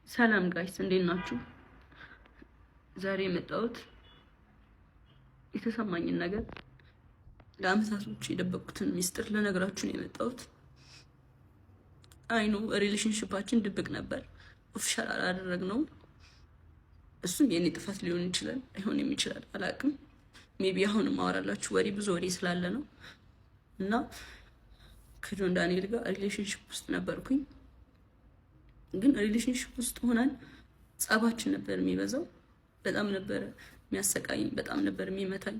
ሰላም ጋይስ እንዴት ናችሁ? ዛሬ የመጣሁት የተሰማኝን ነገር ለአመታቶች የደበቁትን ሚስጥር ልነግራችሁ ነው የመጣሁት። አይኑ ሪሌሽንሺፓችን ድብቅ ነበር፣ ኦፊሻል አላደረግነውም። እሱም የኔ ጥፋት ሊሆን ይችላል አይሆንም ይችላል አላውቅም። ሜቢ አሁንም ማወራላችሁ ወሬ ብዙ ወሬ ስላለ ነው። እና ከጆን ዳንኤል ጋር ሪሌሽንሺፕ ውስጥ ነበርኩኝ። ግን ሪሌሽንሺፕ ውስጥ ሆነን ጸባችን ነበር የሚበዛው። በጣም ነበር የሚያሰቃይኝ፣ በጣም ነበር የሚመታኝ፣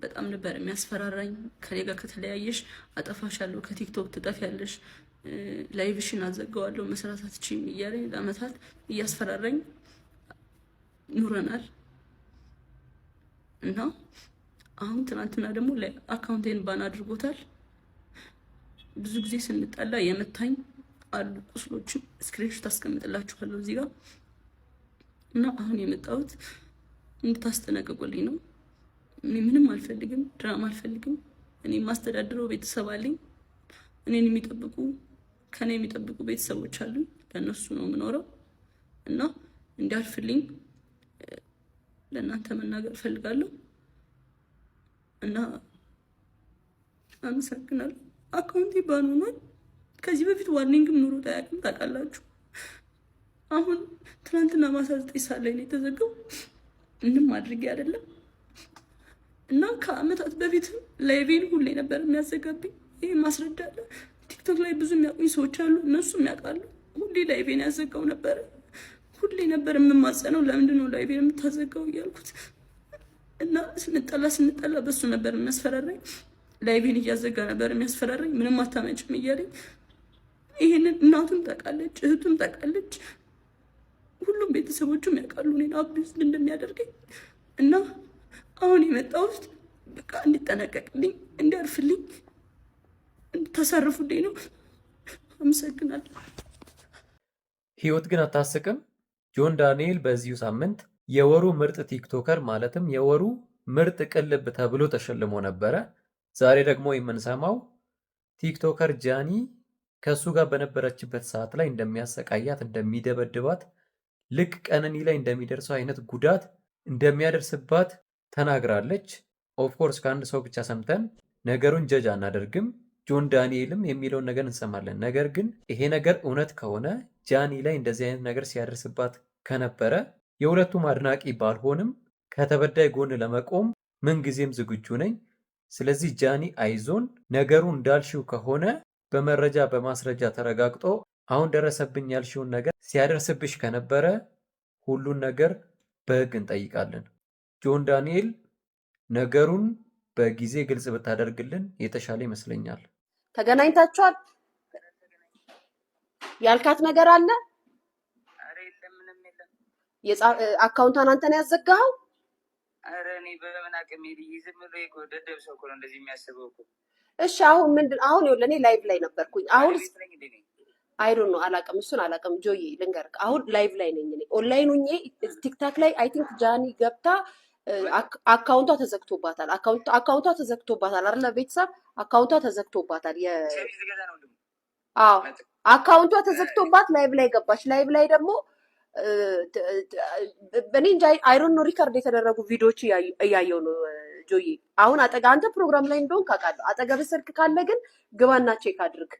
በጣም ነበር የሚያስፈራራኝ። ከኔ ጋር ከተለያየሽ አጠፋሻለሁ፣ ከቲክቶክ ትጠፊያለሽ፣ ላይቭሽን አዘጋዋለሁ፣ መስራት አትችይም እያለኝ ለአመታት እያስፈራራኝ ኑረናል። እና አሁን ትናንትና ደግሞ አካውንቴን ባን አድርጎታል። ብዙ ጊዜ ስንጠላ የመታኝ አሉ ቁስሎችን ስክሪንሾት አስቀምጥላችኋለሁ እዚህ ጋር። እና አሁን የመጣሁት እንድታስጠነቅቁልኝ ነው። እኔ ምንም አልፈልግም፣ ድራማ አልፈልግም። እኔ የማስተዳድረው ቤተሰብ አለኝ። እኔን የሚጠብቁ ከኔ የሚጠብቁ ቤተሰቦች አሉኝ። ለእነሱ ነው የምኖረው። እና እንዲያልፍልኝ ለእናንተ መናገር እፈልጋለሁ። እና አመሰግናለሁ። አካውንቴ ባን ሆኗል። ከዚህ በፊት ዋርኒንግም ኑሮ ታያቅም ታውቃላችሁ። አሁን ትናንትና ማታ 9 ሰዓት ላይ ነው የተዘጋው። ምንም አድርጌ አይደለም። እና ከአመታት በፊትም ላይቬን ሁሌ ነበር የሚያዘጋብኝ። ይሄ ማስረዳ አለ። ቲክቶክ ላይ ብዙ የሚያውቁኝ ሰዎች አሉ፣ እነሱም ያውቃሉ። ሁሌ ላይቬን ያዘጋው ነበረ። ሁሌ ነበር የምማጸነው፣ ለምንድን ነው ላይቬን የምታዘጋው እያልኩት። እና ስንጠላ በሱ ነበር የሚያስፈራራኝ። ላይቬን እያዘጋ ነበር የሚያስፈራራኝ። ምንም አታመጭም እያለኝ። ይሄንን እናቱም ታውቃለች፣ እህቱም ታውቃለች፣ ሁሉም ቤተሰቦቹም ያውቃሉ እኔን አቢዩዝ እንደሚያደርገኝ። እና አሁን የመጣሁት በቃ እንዲጠነቀቅልኝ፣ እንዲያርፍልኝ፣ እንድታሳርፉልኝ ነው። አመሰግናለሁ። ህይወት ግን አታስቅም? ጆን ዳንኤል በዚሁ ሳምንት የወሩ ምርጥ ቲክቶከር ማለትም የወሩ ምርጥ ቅልብ ተብሎ ተሸልሞ ነበረ። ዛሬ ደግሞ የምንሰማው ቲክቶከር ጃኒ ከሱ ጋር በነበረችበት ሰዓት ላይ እንደሚያሰቃያት፣ እንደሚደበድባት፣ ልክ ቀነኒ ላይ እንደሚደርሰው አይነት ጉዳት እንደሚያደርስባት ተናግራለች። ኦፍኮርስ ከአንድ ሰው ብቻ ሰምተን ነገሩን ጀጅ አናደርግም። ጆን ዳንኤልም የሚለውን ነገር እንሰማለን። ነገር ግን ይሄ ነገር እውነት ከሆነ ጃኒ ላይ እንደዚህ አይነት ነገር ሲያደርስባት ከነበረ የሁለቱም አድናቂ ባልሆንም ከተበዳይ ጎን ለመቆም ምንጊዜም ዝግጁ ነኝ። ስለዚህ ጃኒ አይዞን፣ ነገሩ እንዳልሽው ከሆነ በመረጃ በማስረጃ ተረጋግጦ አሁን ደረሰብኝ ያልሽውን ነገር ሲያደርስብሽ ከነበረ ሁሉን ነገር በህግ እንጠይቃለን። ጆን ዳንኤል ነገሩን በጊዜ ግልጽ ብታደርግልን የተሻለ ይመስለኛል። ተገናኝታችኋል? ያልካት ነገር አለ? አረ የለም፣ ምንም የለም። አካውንቷን አንተ ነው ያዘጋኸው? አረ እኔ በምን አቅም ዝም ብሎ እኮ ደደብ ሰው እኮ ነው እንደዚህ የሚያስበው እኮ። እሺ አሁን ምንድን አሁን ይኸውልህ እኔ ላይቭ ላይ ነበርኩኝ። አሁን አይዶን ነው አላውቅም፣ እሱን አላውቅም። ጆዬ ልንገርህ፣ አሁን ላይቭ ላይ ነኝ እኔ ኦንላይን ሆኜ ቲክታክ ላይ አይ ቲንክ ጃኒ ገብታ አካውንቷ ተዘግቶባታል። አካውንቷ ተዘግቶባታል አይደለ? ቤተሰብ አካውንቷ ተዘግቶባታል። አዎ አካውንቷ ተዘግቶባት ላይቭ ላይ ገባች። ላይቭ ላይ ደግሞ እኔ እንጃ አይሮን ነው ሪከርድ የተደረጉ ቪዲዮዎች እያየው ነው ጆዬ። አሁን አንተ ፕሮግራም ላይ እንደሆንክ አውቃለሁ። አጠገብህ ስልክ ካለ ግን ግባና ቼክ አድርግ።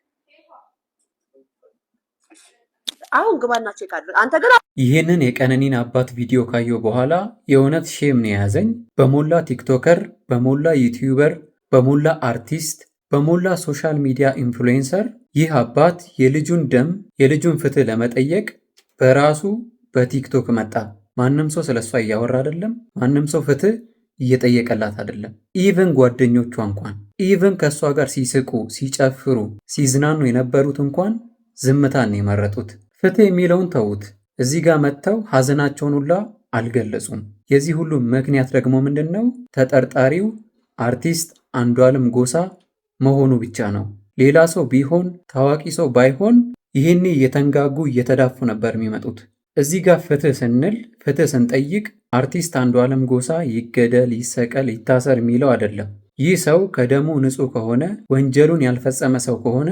አሁን ግባና ቼክ አድርግ። አንተ ግን ይህንን የቀነኒን አባት ቪዲዮ ካየው በኋላ የእውነት ሼም ነው የያዘኝ። በሞላ ቲክቶከር፣ በሞላ ዩቲዩበር፣ በሞላ አርቲስት፣ በሞላ ሶሻል ሚዲያ ኢንፍሉዌንሰር ይህ አባት የልጁን ደም የልጁን ፍትህ ለመጠየቅ በራሱ በቲክቶክ መጣ። ማንም ሰው ስለሷ እያወራ አይደለም። ማንም ሰው ፍትህ እየጠየቀላት አይደለም። ኢቭን ጓደኞቿ እንኳን ኢቭን ከእሷ ጋር ሲስቁ፣ ሲጨፍሩ፣ ሲዝናኑ የነበሩት እንኳን ዝምታን ነው የመረጡት። ፍትህ የሚለውን ተዉት። እዚህ ጋር መጥተው ሐዘናቸውን ሁላ አልገለጹም። የዚህ ሁሉ ምክንያት ደግሞ ምንድን ነው? ተጠርጣሪው አርቲስት አንዷለም ጎሳ መሆኑ ብቻ ነው። ሌላ ሰው ቢሆን ታዋቂ ሰው ባይሆን ይህኔ እየተንጋጉ እየተዳፉ ነበር የሚመጡት። እዚህ ጋር ፍትህ ስንል ፍትህ ስንጠይቅ አርቲስት አንዷለም ጎሳ ይገደል፣ ይሰቀል፣ ይታሰር የሚለው አይደለም። ይህ ሰው ከደሙ ንጹህ ከሆነ ወንጀሉን ያልፈጸመ ሰው ከሆነ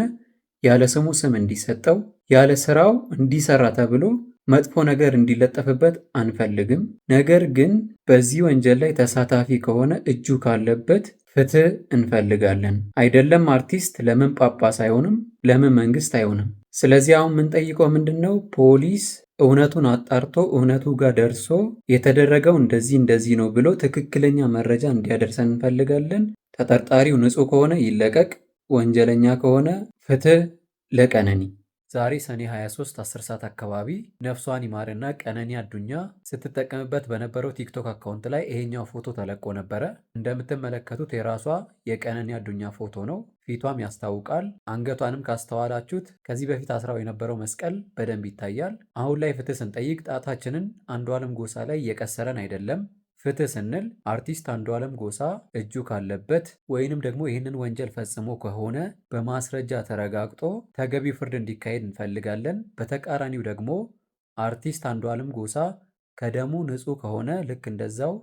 ያለ ስሙ ስም እንዲሰጠው ያለ ስራው እንዲሰራ ተብሎ መጥፎ ነገር እንዲለጠፍበት አንፈልግም። ነገር ግን በዚህ ወንጀል ላይ ተሳታፊ ከሆነ እጁ ካለበት ፍትህ እንፈልጋለን። አይደለም አርቲስት ለምን ጳጳስ አይሆንም? ለምን መንግስት አይሆንም? ስለዚህ አሁን የምንጠይቀው ምንድን ነው? ፖሊስ እውነቱን አጣርቶ እውነቱ ጋር ደርሶ የተደረገው እንደዚህ ነው ብሎ ትክክለኛ መረጃ እንዲያደርሰን እንፈልጋለን። ተጠርጣሪው ንጹህ ከሆነ ይለቀቅ፣ ወንጀለኛ ከሆነ ፍትህ ለቀነኒ። ዛሬ ሰኔ 23 10 ሰዓት አካባቢ ነፍሷን ይማርና ቀነኒ አዱኛ ስትጠቀምበት በነበረው ቲክቶክ አካውንት ላይ ይሄኛው ፎቶ ተለቆ ነበረ። እንደምትመለከቱት የራሷ የቀነኒ አዱኛ ፎቶ ነው። ፊቷም ያስታውቃል። አንገቷንም ካስተዋላችሁት ከዚህ በፊት አስራው የነበረው መስቀል በደንብ ይታያል። አሁን ላይ ፍትህ ስንጠይቅ ጣታችንን አንዷለም ጎሳ ላይ እየቀሰረን አይደለም። ፍትህ ስንል አርቲስት አንዷለም ጎሳ እጁ ካለበት ወይንም ደግሞ ይህንን ወንጀል ፈጽሞ ከሆነ በማስረጃ ተረጋግጦ ተገቢው ፍርድ እንዲካሄድ እንፈልጋለን። በተቃራኒው ደግሞ አርቲስት አንዷለም ጎሳ ከደሙ ንጹህ ከሆነ ልክ እንደዛው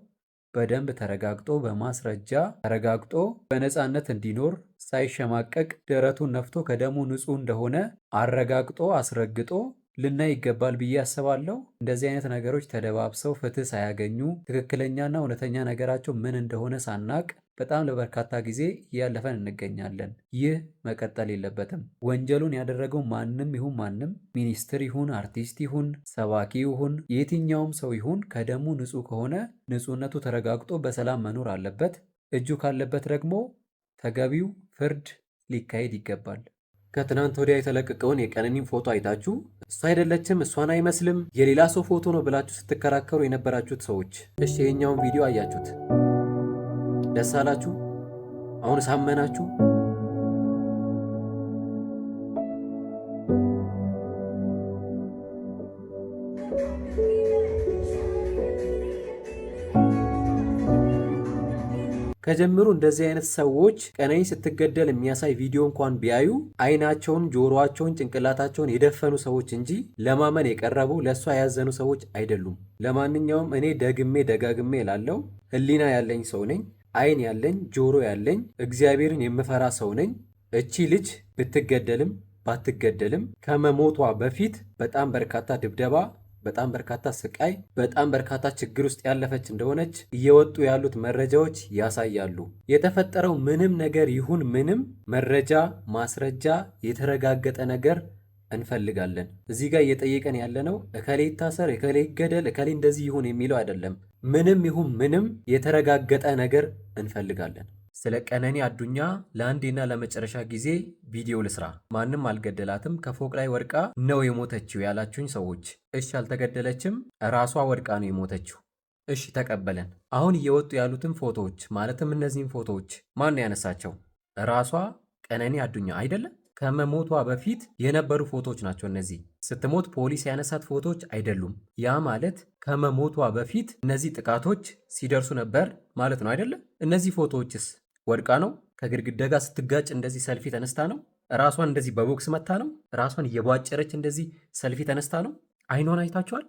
በደንብ ተረጋግጦ በማስረጃ ተረጋግጦ በነፃነት እንዲኖር ሳይሸማቀቅ ደረቱን ነፍቶ ከደሙ ንጹህ እንደሆነ አረጋግጦ አስረግጦ ልናይ ይገባል ብዬ አስባለሁ። እንደዚህ አይነት ነገሮች ተደባብሰው ፍትህ ሳያገኙ ትክክለኛና እውነተኛ ነገራቸው ምን እንደሆነ ሳናቅ በጣም ለበርካታ ጊዜ እያለፈን እንገኛለን። ይህ መቀጠል የለበትም። ወንጀሉን ያደረገው ማንም ይሁን ማንም፣ ሚኒስትር ይሁን፣ አርቲስት ይሁን፣ ሰባኪ ይሁን፣ የትኛውም ሰው ይሁን ከደሙ ንጹህ ከሆነ ንጹህነቱ ተረጋግጦ በሰላም መኖር አለበት። እጁ ካለበት ደግሞ ተገቢው ፍርድ ሊካሄድ ይገባል። ከትናንት ወዲያ የተለቀቀውን የቀነኒን ፎቶ አይታችሁ እሷ አይደለችም፣ እሷን አይመስልም፣ የሌላ ሰው ፎቶ ነው ብላችሁ ስትከራከሩ የነበራችሁት ሰዎች እሺ ይሄኛውን ቪዲዮ አያችሁት፣ ደስ አላችሁ? አሁን ሳመናችሁ? ከጀምሩ እንደዚህ አይነት ሰዎች ቀነኒ ስትገደል የሚያሳይ ቪዲዮ እንኳን ቢያዩ አይናቸውን፣ ጆሮአቸውን፣ ጭንቅላታቸውን የደፈኑ ሰዎች እንጂ ለማመን የቀረቡ ለእሷ ያዘኑ ሰዎች አይደሉም። ለማንኛውም እኔ ደግሜ ደጋግሜ ላለው ሕሊና ያለኝ ሰው ነኝ። አይን ያለኝ፣ ጆሮ ያለኝ፣ እግዚአብሔርን የምፈራ ሰው ነኝ። እቺ ልጅ ብትገደልም ባትገደልም ከመሞቷ በፊት በጣም በርካታ ድብደባ፣ በጣም በርካታ ስቃይ፣ በጣም በርካታ ችግር ውስጥ ያለፈች እንደሆነች እየወጡ ያሉት መረጃዎች ያሳያሉ። የተፈጠረው ምንም ነገር ይሁን ምንም መረጃ፣ ማስረጃ፣ የተረጋገጠ ነገር እንፈልጋለን። እዚህ ጋር እየጠየቀን ያለነው እከሌ ይታሰር፣ እከሌ ይገደል፣ እከሌ እንደዚህ ይሁን የሚለው አይደለም። ምንም ይሁን ምንም የተረጋገጠ ነገር እንፈልጋለን። ስለ ቀነኒ አዱኛ ለአንዴና ለመጨረሻ ጊዜ ቪዲዮ ልስራ። ማንም አልገደላትም፣ ከፎቅ ላይ ወድቃ ነው የሞተችው ያላችሁኝ ሰዎች፣ እሺ አልተገደለችም፣ ራሷ ወድቃ ነው የሞተችው። እሺ ተቀበለን። አሁን እየወጡ ያሉትን ፎቶዎች ማለትም እነዚህን ፎቶዎች ማን ያነሳቸው? ራሷ ቀነኒ አዱኛ አይደለም? ከመሞቷ በፊት የነበሩ ፎቶዎች ናቸው እነዚህ። ስትሞት ፖሊስ ያነሳት ፎቶዎች አይደሉም። ያ ማለት ከመሞቷ በፊት እነዚህ ጥቃቶች ሲደርሱ ነበር ማለት ነው አይደለም? እነዚህ ፎቶዎችስ ወድቃ ነው? ከግድግዳ ጋር ስትጋጭ እንደዚህ ሰልፊ ተነስታ ነው? ራሷን እንደዚህ በቦክስ መታ ነው? ራሷን እየቧጨረች እንደዚህ ሰልፊ ተነስታ ነው? አይኗን አይታችኋል?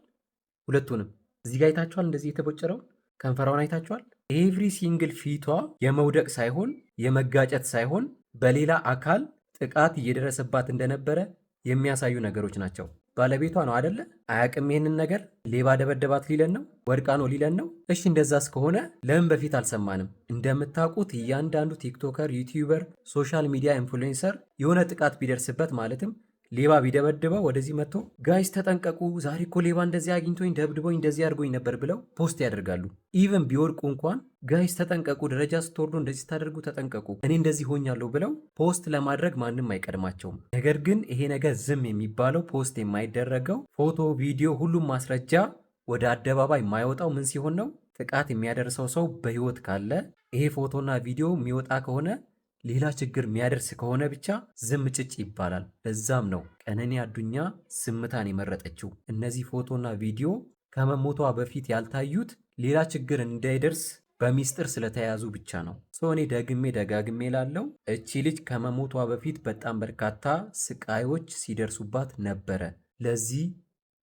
ሁለቱንም እዚህ ጋር አይታችኋል? እንደዚህ የተቦጨረውን ከንፈራውን አይታችኋል? ኤቭሪ ሲንግል ፊቷ የመውደቅ ሳይሆን የመጋጨት ሳይሆን በሌላ አካል ጥቃት እየደረሰባት እንደነበረ የሚያሳዩ ነገሮች ናቸው። ባለቤቷ ነው አደለ? አያቅም ይህንን ነገር? ሌባ ደበደባት ሊለን ነው? ወድቃ ነው ሊለን ነው? እሺ እንደዛስ ከሆነ ለምን በፊት አልሰማንም? እንደምታውቁት እያንዳንዱ ቲክቶከር፣ ዩቲዩበር፣ ሶሻል ሚዲያ ኢንፍሉዌንሰር የሆነ ጥቃት ቢደርስበት ማለትም ሌባ ቢደበድበው ወደዚህ መጥቶ ጋይስ ተጠንቀቁ፣ ዛሬ እኮ ሌባ እንደዚህ አግኝቶኝ ደብድቦኝ እንደዚህ አድርጎኝ ነበር ብለው ፖስት ያደርጋሉ። ኢቨን ቢወድቁ እንኳን ጋይስ ተጠንቀቁ፣ ደረጃ ስትወርዱ እንደዚህ ስታደርጉ ተጠንቀቁ፣ እኔ እንደዚህ ሆኛለሁ ብለው ፖስት ለማድረግ ማንም አይቀድማቸውም። ነገር ግን ይሄ ነገር ዝም የሚባለው ፖስት የማይደረገው ፎቶ፣ ቪዲዮ፣ ሁሉም ማስረጃ ወደ አደባባይ የማይወጣው ምን ሲሆን ነው? ጥቃት የሚያደርሰው ሰው በህይወት ካለ ይሄ ፎቶና ቪዲዮ የሚወጣ ከሆነ ሌላ ችግር የሚያደርስ ከሆነ ብቻ ዝም ጭጭ ይባላል። ለዛም ነው ቀነኒ አዱኛ ዝምታን የመረጠችው። እነዚህ ፎቶና ቪዲዮ ከመሞቷ በፊት ያልታዩት ሌላ ችግር እንዳይደርስ በሚስጥር ስለተያዙ ብቻ ነው። እኔ ደግሜ ደጋግሜ ላለው እቺ ልጅ ከመሞቷ በፊት በጣም በርካታ ስቃዮች ሲደርሱባት ነበረ። ለዚህ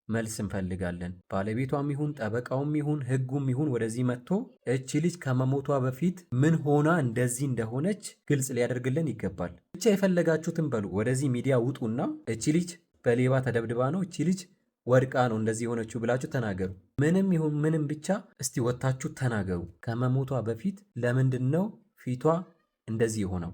መልስ እንፈልጋለን። ባለቤቷም ይሁን ጠበቃውም ይሁን ህጉም ይሁን ወደዚህ መጥቶ እቺ ልጅ ከመሞቷ በፊት ምን ሆና እንደዚህ እንደሆነች ግልጽ ሊያደርግልን ይገባል። ብቻ የፈለጋችሁትን በሉ። ወደዚህ ሚዲያ ውጡና እቺ ልጅ በሌባ ተደብድባ ነው፣ እቺ ልጅ ወድቃ ነው እንደዚህ የሆነችው ብላችሁ ተናገሩ። ምንም ይሁን ምንም ብቻ እስቲ ወታችሁ ተናገሩ። ከመሞቷ በፊት ለምንድን ነው ፊቷ እንደዚህ የሆነው?